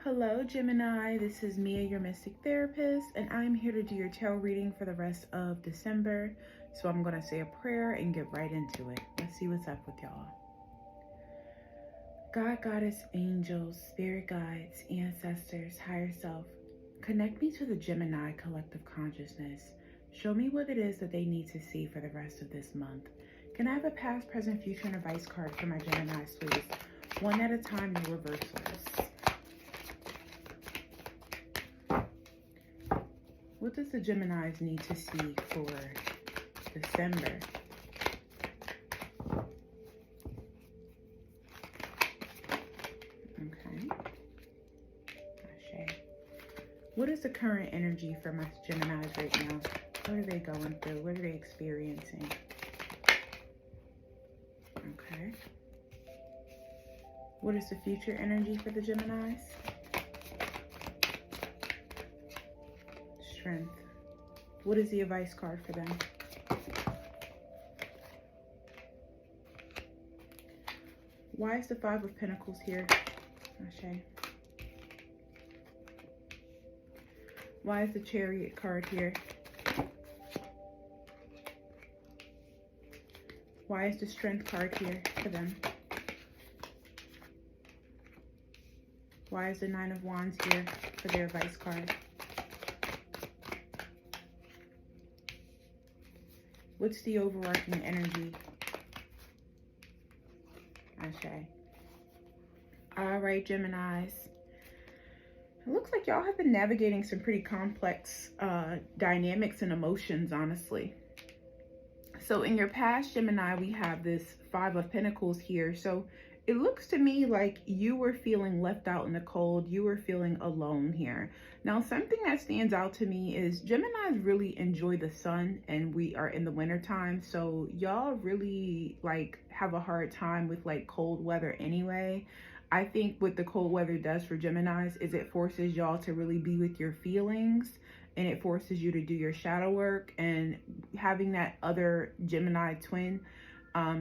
Hello Gemini, this is Mia, your mystic therapist, and I'm here to do your tarot reading for the rest of December. So I'm going to say a prayer and get right into it. Let's see what's up with y'all. God, Goddess, angels, spirit guides, ancestors, higher self, connect me to the Gemini collective consciousness. Show me what it is that they need to see for the rest of this month. Can I have a past, present, future, and advice card for my Geminis, please? One at a time, no reversals. What does the Geminis need to see for December? Okay. What is the current energy for my Geminis right now? What are they going through? What are they experiencing? Okay. What is the future energy for the Geminis? Strength. What is the advice card for them? Why is the Five of Pentacles here? Okay. Why is the Chariot card here? Why is the Strength card here for them? Why is the Nine of Wands here for their advice card? What's the overarching energy? Okay. All right, Geminis. It looks like y'all have been navigating some pretty complex dynamics and emotions, honestly. So in your past, Gemini, we have this Five of Pentacles here. So it looks to me like you were feeling left out in the cold. You were feeling alone here. Now, something that stands out to me is Geminis really enjoy the sun, and we are in the winter time. So y'all really like have a hard time with like cold weather anyway. I think what the cold weather does for Geminis is it forces y'all to really be with your feelings, and it forces you to do your shadow work. And having that other Gemini twin,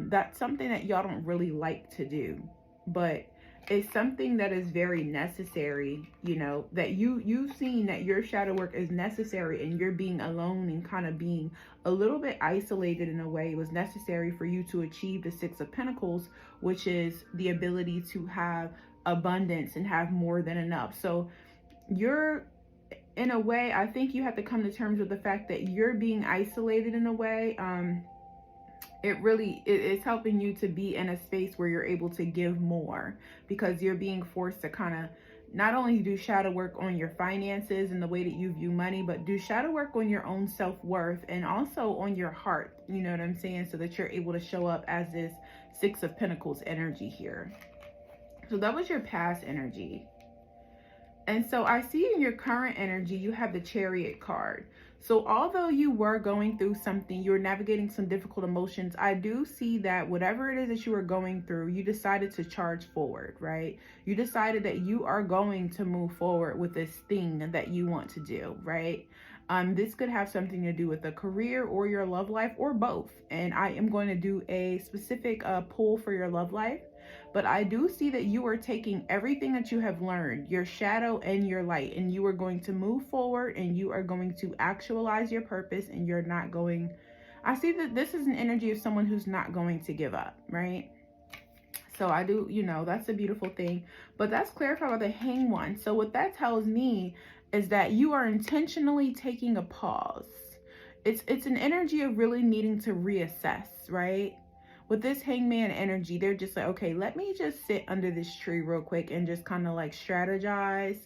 that's something that y'all don't really like to do, but it's something that is very necessary, you know, that you've seen that your shadow work is necessary, and you're being alone and kind of being a little bit isolated in a way. It was necessary for you to achieve the Six of Pentacles, which is the ability to have abundance and have more than enough. So you're, in a way, I think you have to come to terms with the fact that you're being isolated in a way. It's helping you to be in a space where you're able to give more, because you're being forced to kind of not only do shadow work on your finances and the way that you view money, but do shadow work on your own self-worth and also on your heart, you know what I'm saying, so that you're able to show up as this Six of Pentacles energy here. So that was your past energy. And so I see in your current energy, you have the Chariot card. So although you were going through something, you were navigating some difficult emotions, I do see that whatever it is that you were going through, you decided to charge forward, right? You decided that you are going to move forward with this thing that you want to do, right? This could have something to do with a career or your love life, or both. And I am going to do a specific pull for your love life. But I do see that you are taking everything that you have learned, your shadow and your light, and you are going to move forward, and you are going to actualize your purpose, and you're not going, I see that this is an energy of someone who's not going to give up, right? So I do, you know, that's a beautiful thing. But that's clarified by the Hanged One. So what that tells me is that you are intentionally taking a pause. It's an energy of really needing to reassess, right? With this Hangman energy, they're just like, okay, let me just sit under this tree real quick and just kind of like strategize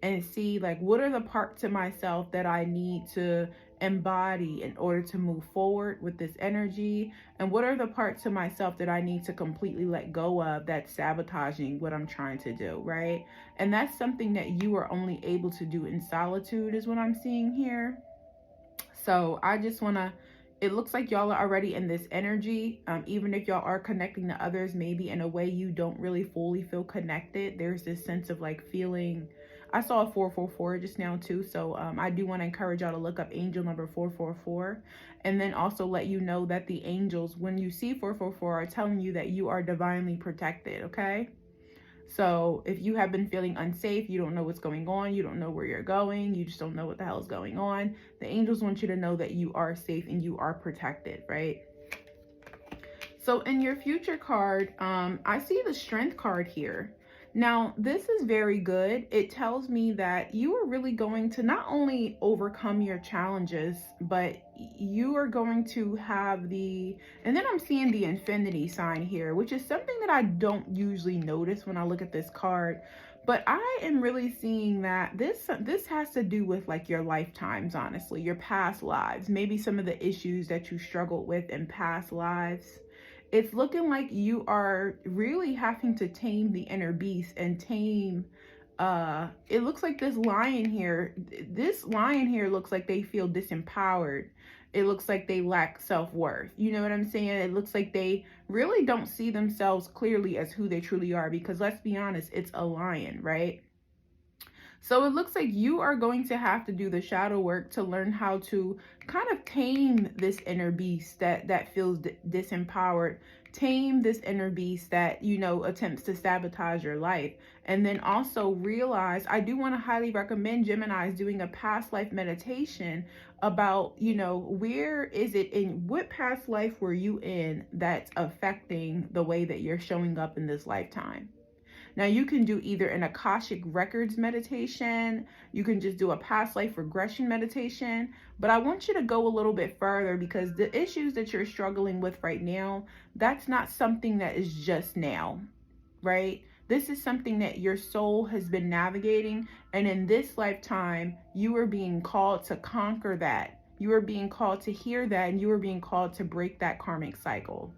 and see like what are the parts of myself that I need to embody in order to move forward with this energy, and what are the parts of myself that I need to completely let go of that's sabotaging what I'm trying to do, right? And that's something that you are only able to do in solitude is what I'm seeing here. So I just want to, it looks like y'all are already in this energy. Even if y'all are connecting to others, maybe in a way you don't really fully feel connected. There's this sense of like feeling, I saw a 444 just now too. So I do want to encourage y'all to look up angel number 444. And then also let you know that the angels, when you see 444, are telling you that you are divinely protected, okay? So if you have been feeling unsafe, you don't know what's going on, you don't know where you're going, you just don't know what the hell is going on, the angels want you to know that you are safe and you are protected, right? So in your future card, I see the Strength card here. Now, this is very good. It tells me that you are really going to not only overcome your challenges, but you are going to have the, and then I'm seeing the infinity sign here, which is something that I don't usually notice when I look at this card. But I am really seeing that this has to do with like your lifetimes, honestly, your past lives, maybe some of the issues that you struggled with in past lives. It's looking like you are really having to tame the inner beast and tame, it looks like this lion here looks like they feel disempowered. It looks like they lack self-worth. You know what I'm saying? It looks like they really don't see themselves clearly as who they truly are, because let's be honest, it's a lion, right? So it looks like you are going to have to do the shadow work to learn how to kind of tame this inner beast that feels disempowered, tame this inner beast that, you know, attempts to sabotage your life. And then also realize, I do want to highly recommend Geminis doing a past life meditation about, you know, where is it in what past life were you in that's affecting the way that you're showing up in this lifetime. Now, you can do either an Akashic Records meditation, you can just do a past life regression meditation, but I want you to go a little bit further, because the issues that you're struggling with right now, that's not something that is just now, right? This is something that your soul has been navigating, and in this lifetime, you are being called to conquer that. You are being called to hear that, and you are being called to break that karmic cycle.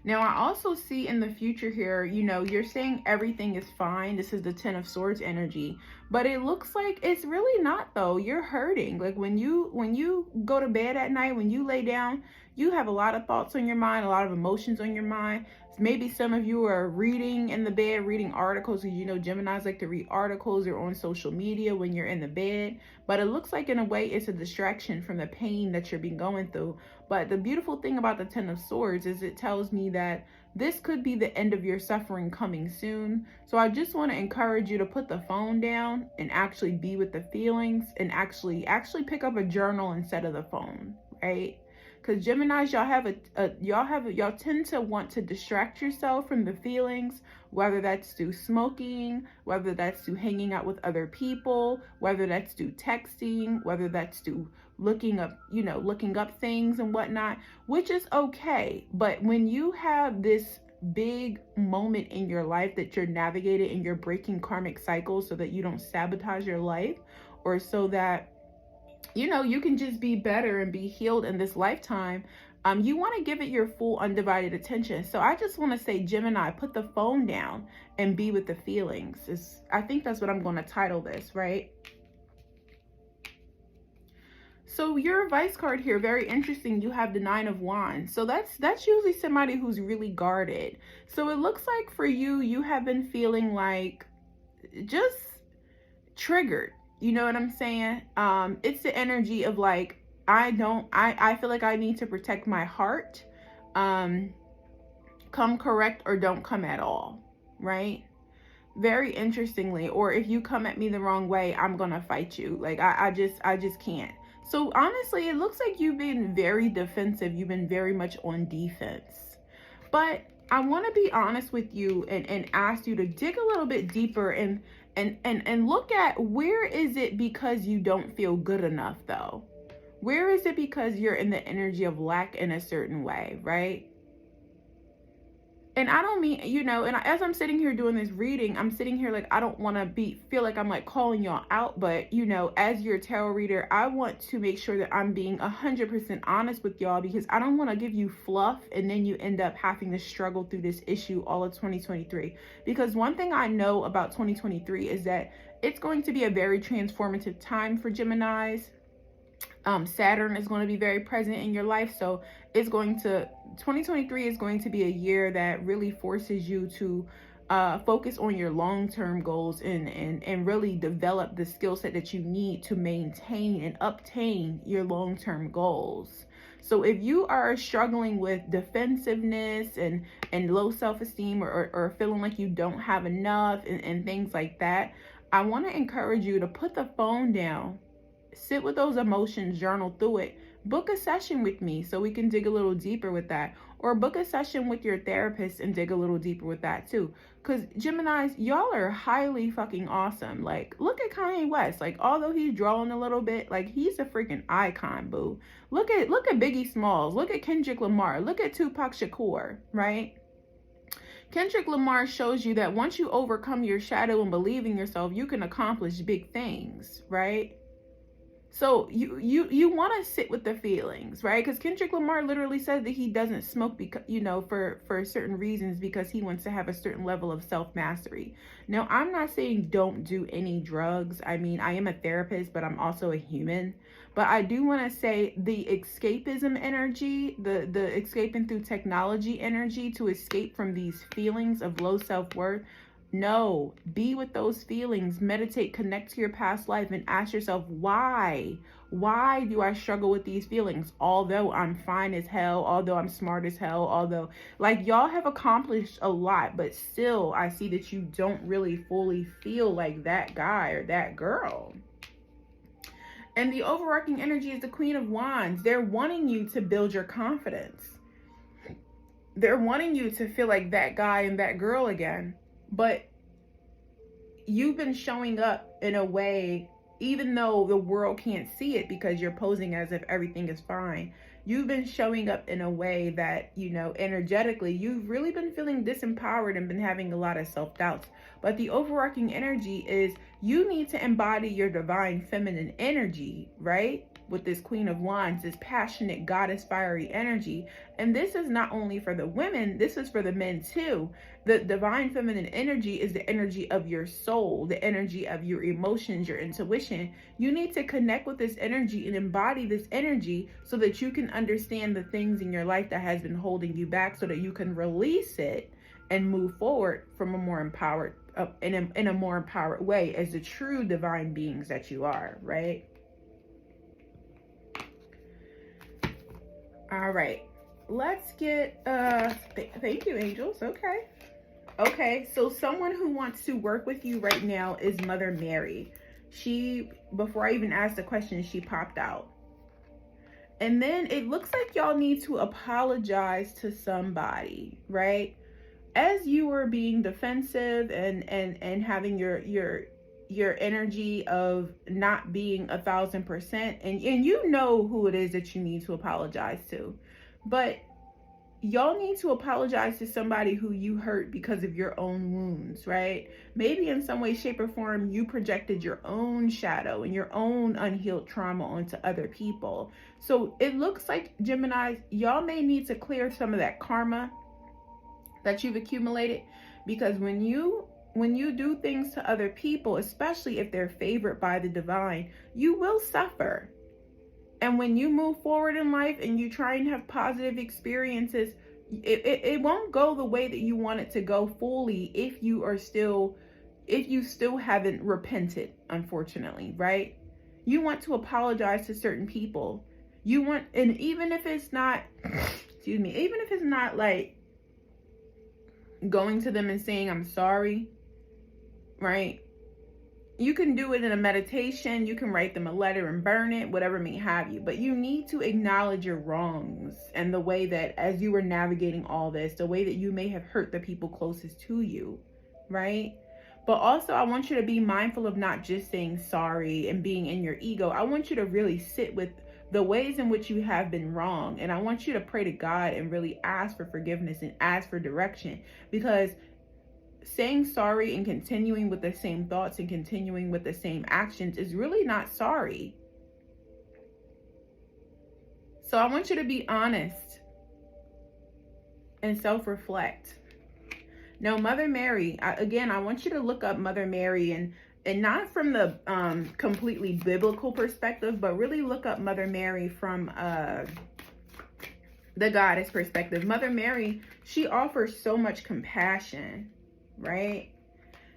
Now, I also see in the future here, you know, you're saying everything is fine. This is the Ten of Swords energy, but it looks like it's really not, though. You're hurting. Like when you go to bed at night, when you lay down, you have a lot of thoughts on your mind, a lot of emotions on your mind. Maybe some of you are reading in the bed, reading articles, because you know Geminis like to read articles or on social media when you're in the bed. But it looks like in a way it's a distraction from the pain that you're being going through. But the beautiful thing about the Ten of Swords is it tells me that this could be the end of your suffering coming soon. So I just want to encourage you to put the phone down and actually be with the feelings, and actually pick up a journal instead of the phone, right? Because Geminis, y'all tend to want to distract yourself from the feelings, whether that's through smoking, whether that's through hanging out with other people, whether that's through texting, whether that's through looking up things and whatnot, which is okay. But when you have this big moment in your life that you're navigating and you're breaking karmic cycles so that you don't sabotage your life, or so that you know, you can just be better and be healed in this lifetime, you want to give it your full undivided attention. So I just want to say, Gemini, put the phone down and be with the feelings. I think that's what I'm going to title this, right? So your advice card here, very interesting. You have the Nine of Wands. So that's usually somebody who's really guarded. So it looks like for you, you have been feeling like just triggered. You know what I'm saying? It's the energy of like, I feel like I need to protect my heart. Come correct or don't come at all, right? Very interestingly, or if you come at me the wrong way, I'm gonna fight you. Like I just can't. So honestly, it looks like you've been very defensive. You've been very much on defense. But I want to be honest with you and ask you to dig a little bit deeper and look at, where is it because you don't feel good enough, though? Where is it because you're in the energy of lack in a certain way, right? And I don't mean, you know, and as I'm sitting here doing this reading, I'm sitting here like, I don't want to feel like I'm like calling y'all out, but you know, as your tarot reader, I want to make sure that I'm being 100% honest with y'all, because I don't want to give you fluff and then you end up having to struggle through this issue all of 2023. Because one thing I know about 2023 is that it's going to be a very transformative time for Geminis. Saturn is going to be very present in your life. So 2023 is going to be a year that really forces you to focus on your long-term goals and really develop the skill set that you need to maintain and obtain your long-term goals. So if you are struggling with defensiveness and low self-esteem, or feeling like you don't have enough and things like that, I want to encourage you to put the phone down, sit with those emotions, journal through it, book a session with me so we can dig a little deeper with that, or book a session with your therapist and dig a little deeper with that too. Because Geminis, y'all are highly fucking awesome. Like, look at Kanye West. Like, although he's drawing a little bit, like, he's a freaking icon, boo. Look at Biggie Smalls. Look at Kendrick Lamar. Look at Tupac Shakur, right? Kendrick Lamar shows you that once you overcome your shadow and believe in yourself, you can accomplish big things, right? So you want to sit with the feelings, right? Because Kendrick Lamar literally says that he doesn't smoke because, you know, for certain reasons, because he wants to have a certain level of self-mastery. Now, I'm not saying don't do any drugs. I mean, I am a therapist, but I'm also a human. But I do want to say the escapism energy, the escaping through technology energy to escape from these feelings of low self-worth. No, be with those feelings, meditate, connect to your past life, and ask yourself, why? Why do I struggle with these feelings? Although I'm fine as hell, although I'm smart as hell, although, like, y'all have accomplished a lot, but still, I see that you don't really fully feel like that guy or that girl. And the overarching energy is the Queen of Wands. They're wanting you to build your confidence. They're wanting you to feel like that guy and that girl again. But you've been showing up in a way, even though the world can't see it because you're posing as if everything is fine. You've been showing up in a way that, you know, energetically, you've really been feeling disempowered and been having a lot of self-doubts. But the overarching energy is you need to embody your divine feminine energy, right? With this Queen of Wands, this passionate goddess fiery energy. And this is not only for the women, this is for the men too. The divine feminine energy is the energy of your soul, the energy of your emotions, your intuition. You need to connect with this energy and embody this energy so that you can understand the things in your life that has been holding you back, so that you can release it and move forward from a more empowered, in a more empowered way as the true divine beings that you are, right? All right, let's get, thank you, angels. Okay, so someone who wants to work with you right now is Mother Mary. She, before I even asked the question, she popped out. And then it looks like y'all need to apologize to somebody, right? As you were being defensive and having your energy of not being 1000%, and you know who it is that you need to apologize to, but y'all need to apologize to somebody who you hurt because of your own wounds, right? Maybe in some way, shape, or form, you projected your own shadow and your own unhealed trauma onto other people. So it looks like, Gemini, y'all may need to clear some of that karma that you've accumulated, because when you do things to other people, especially if they're favored by the divine, you will suffer. And when you move forward in life and you try and have positive experiences, it won't go the way that you want it to go fully if you still haven't repented, unfortunately, right? You want to apologize to certain people. And even if it's not, even if it's not like going to them and saying, I'm sorry, right? You can do it in a meditation. You can write them a letter and burn it, whatever may have you. But you need to acknowledge your wrongs and the way that, as you were navigating all this, the way that you may have hurt the people closest to you, right? But also, I want you to be mindful of not just saying sorry and being in your ego. I want you to really sit with the ways in which you have been wrong. And I want you to pray to God and really ask for forgiveness and ask for direction, because saying sorry and continuing with the same thoughts and continuing with the same actions is really not sorry. So I want you to be honest and self-reflect. Now, Mother Mary, I want you to look up Mother Mary, and not from the completely biblical perspective, but really look up Mother Mary from the goddess perspective. Mother Mary, she offers so much compassion, right?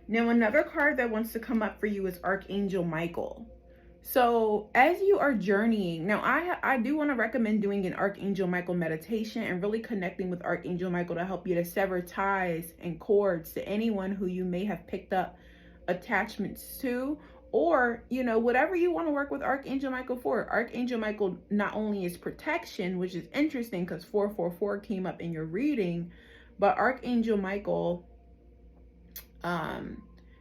Now, another card that wants to come up for you is Archangel Michael. So as you are journeying, now I do want to recommend doing an Archangel Michael meditation and really connecting with Archangel Michael to help you to sever ties and cords to anyone who you may have picked up attachments to, or, you know, whatever you want to work with Archangel Michael for. Archangel Michael not only is protection, which is interesting because 444 came up in your reading, but Archangel Michael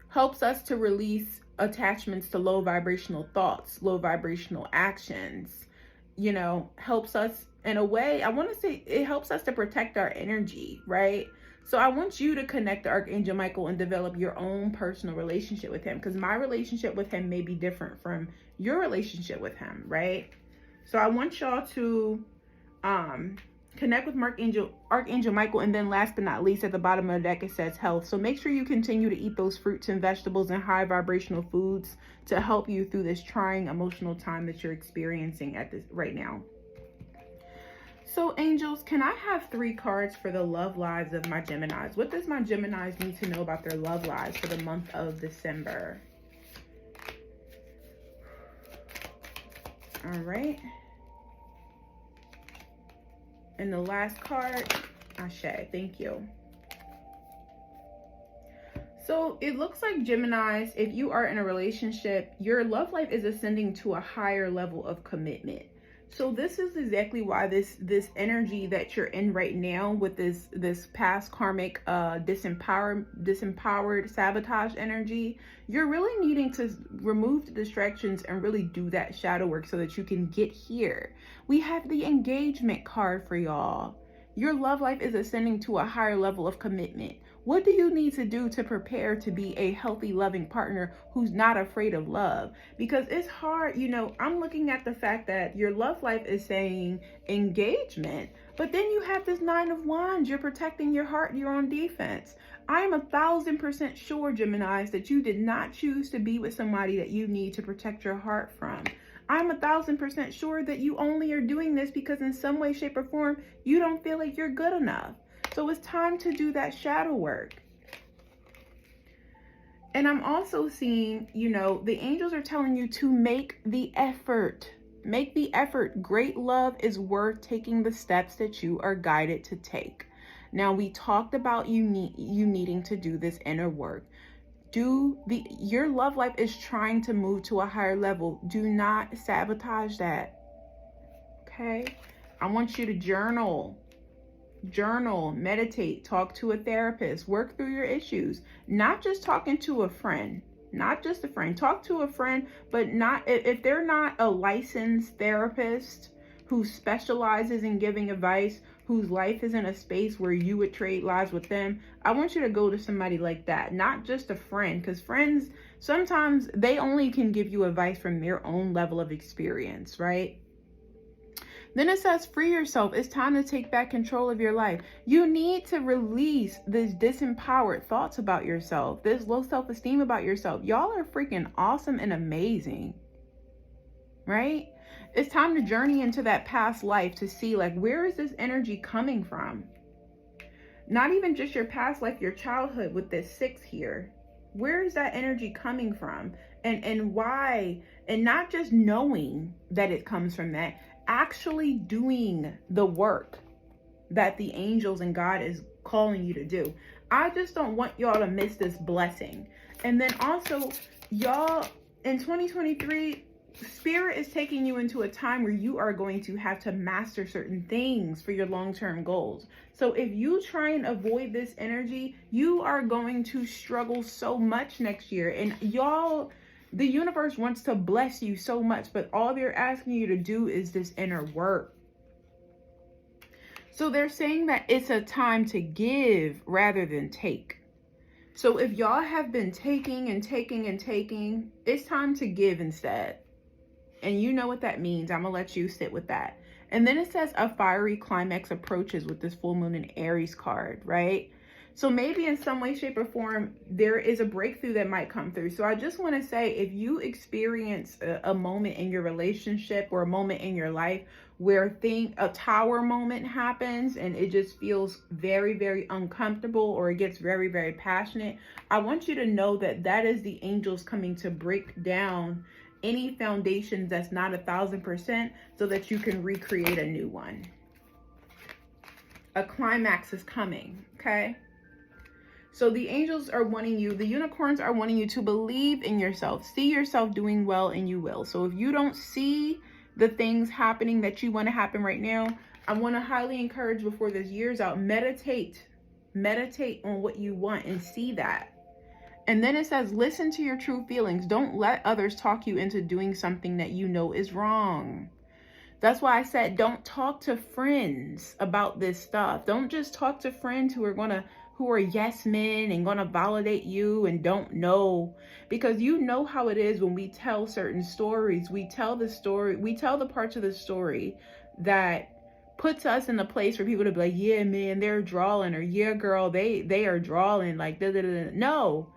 helps us to release attachments to low vibrational thoughts, low vibrational actions, you know, helps us in a way, I want to say it helps us to protect our energy, right? So I want you to connect to Archangel Michael and develop your own personal relationship with him, because my relationship with him may be different from your relationship with him, right? So I want y'all to connect with Archangel Michael. And then last but not least, at the bottom of the deck, it says health. So make sure you continue to eat those fruits and vegetables and high vibrational foods to help you through this trying emotional time that you're experiencing at this right now. So angels, can I have 3 cards for the love lives of my Geminis? What does my Geminis need to know about their love lives for the month of December? All right. And the last card, Ashe, thank you. So it looks like Geminis, if you are in a relationship, your love life is ascending to a higher level of commitment. So this is exactly why this energy that you're in right now with this past karmic disempowered sabotage energy, you're really needing to remove the distractions and really do that shadow work so that you can get here. We have the engagement card for y'all. Your love life is ascending to a higher level of commitment. What do you need to do to prepare to be a healthy, loving partner who's not afraid of love? Because it's hard, you know, I'm looking at the fact that your love life is saying engagement, but then you have this 9 of Wands. You're protecting your heart. You're on defense. I'm 1000% sure, Geminis, that you did not choose to be with somebody that you need to protect your heart from. I'm 1000% sure that you only are doing this because in some way, shape, or form, you don't feel like you're good enough. So it's time to do that shadow work. And I'm also seeing, you know, the angels are telling you to make the effort. Make the effort. Great love is worth taking the steps that you are guided to take. Now, we talked about you needing to do this inner work. Your love life is trying to move to a higher level. Do not sabotage that. Okay? I want you to journal, meditate, talk to a therapist, work through your issues. Not just talking to a friend, not just a friend. Talk to a friend, but not if they're not a licensed therapist who specializes in giving advice, whose life is in a space where you would trade lives with them. I want you to go to somebody like that, not just a friend, because friends, sometimes they only can give you advice from their own level of experience, right? Then it says, free yourself. It's time to take back control of your life. You need to release these disempowered thoughts about yourself, this low self-esteem about yourself. Y'all are freaking awesome and amazing, right? It's time to journey into that past life to see, like, where is this energy coming from? Not even just your past life, your childhood with this 6 here. Where is that energy coming from? And why? And not just knowing that it comes from that, actually doing the work that the angels and God is calling you to do. I just don't want y'all to miss this blessing. And then also, y'all, in 2023, Spirit is taking you into a time where you are going to have to master certain things for your long-term goals. So if you try and avoid this energy, you are going to struggle so much next year. And y'all, the universe wants to bless you so much, but all they're asking you to do is this inner work. So they're saying that it's a time to give rather than take. So if y'all have been taking and taking and taking, it's time to give instead. And you know what that means. I'm going to let you sit with that. And then it says a fiery climax approaches with this full moon and Aries card, right? So maybe in some way, shape, or form, there is a breakthrough that might come through. So I just want to say, if you experience a moment in your relationship or a moment in your life where a tower moment happens and it just feels very, very uncomfortable, or it gets very, very passionate, I want you to know that that is the angels coming to break down any foundations that's not 1,000% so that you can recreate a new one. A climax is coming, okay? So the angels are wanting you, the unicorns are wanting you to believe in yourself. See yourself doing well, and you will. So if you don't see the things happening that you want to happen right now, I want to highly encourage, before this year's out, meditate on what you want and see that. And then it says, listen to your true feelings. Don't let others talk you into doing something that you know is wrong. That's why I said, don't talk to friends about this stuff. Don't just talk to friends who are yes men and gonna validate you and don't know. Because you know how it is when we tell certain stories. We tell the parts of the story that puts us in a place for people to be like, yeah, man, they're drawing, or yeah, girl, they are drawing, like, da, da, da, da. No.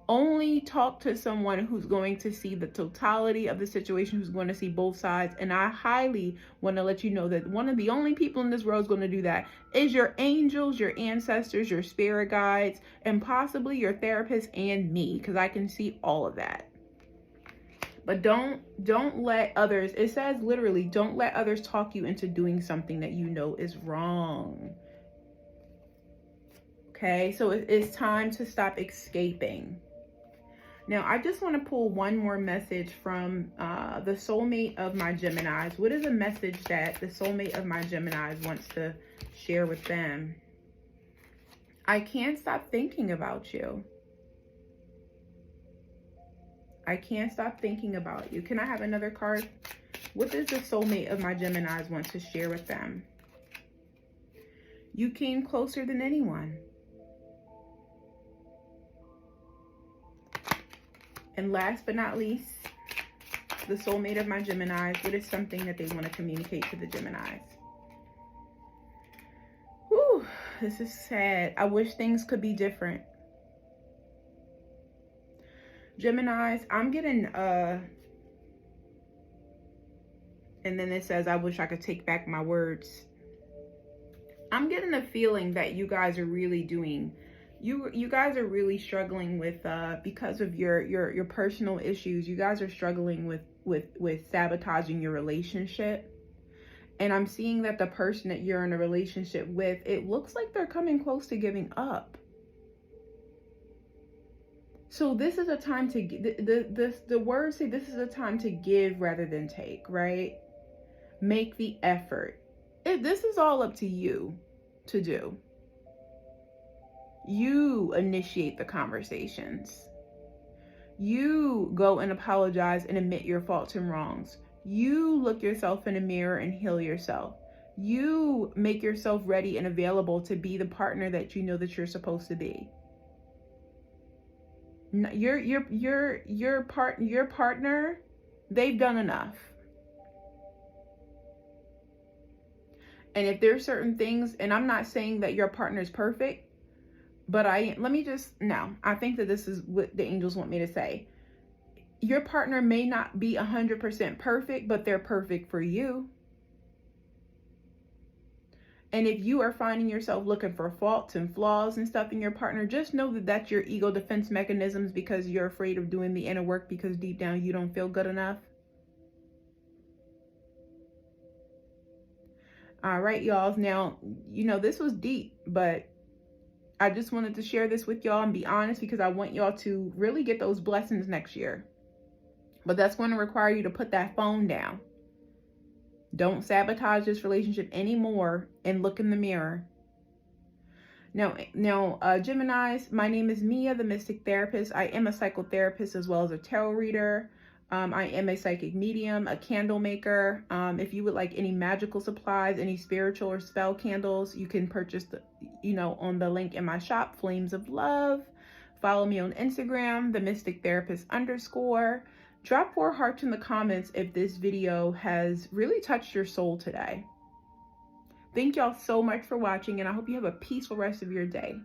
Only talk to someone who's going to see the totality of the situation, who's going to see both sides. And I highly want to let you know that one of the only people in this world is going to do that is your angels, your ancestors, your spirit guides, and possibly your therapist and me, because I can see all of that. But don't let others, it says literally, don't let others talk you into doing something that you know is wrong. Okay, so it's time to stop escaping. Now, I just want to pull one more message from the soulmate of my Geminis. What is a message that the soulmate of my Geminis wants to share with them? I can't stop thinking about you. I can't stop thinking about you. Can I have another card? What does the soulmate of my Geminis want to share with them? You came closer than anyone. And last but not least, the soulmate of my Geminis, what is something that they want to communicate to the Geminis? Whew, this is sad. I wish things could be different. Geminis, I'm getting, and then it says, I wish I could take back my words. I'm getting the feeling that you guys are really doing, you guys are really struggling with, because of your personal issues, you guys are struggling with sabotaging your relationship. And I'm seeing that the person that you're in a relationship with, it looks like they're coming close to giving up. So this is a time to, the words say this is a time to give rather than take, right? Make the effort. This is all up to you to do. You initiate the conversations. You go and apologize and admit your faults and wrongs. You look yourself in the mirror and heal yourself. You make yourself ready and available to be the partner that you know that you're supposed to be. Your partner, they've done enough. And if there's certain things, and I'm not saying that your partner is perfect, but I think that this is what the angels want me to say. Your partner may not be 100% perfect, but they're perfect for you. And if you are finding yourself looking for faults and flaws and stuff in your partner, just know that that's your ego defense mechanisms, because you're afraid of doing the inner work because deep down you don't feel good enough. All right, y'all. Now, this was deep, but I just wanted to share this with y'all and be honest, because I want y'all to really get those blessings next year. But that's going to require you to put that phone down. Don't sabotage this relationship anymore and look in the mirror. Now, Geminis, my name is Mia, the Mystic Therapist. I am a psychotherapist as well as a tarot reader. I am a psychic medium, a candle maker. If you would like any magical supplies, any spiritual or spell candles, you can purchase on the link in my shop, Flames of Love. Follow me on Instagram, the Mystic Therapist _. Drop 4 hearts in the comments if this video has really touched your soul today. Thank y'all so much for watching, and I hope you have a peaceful rest of your day.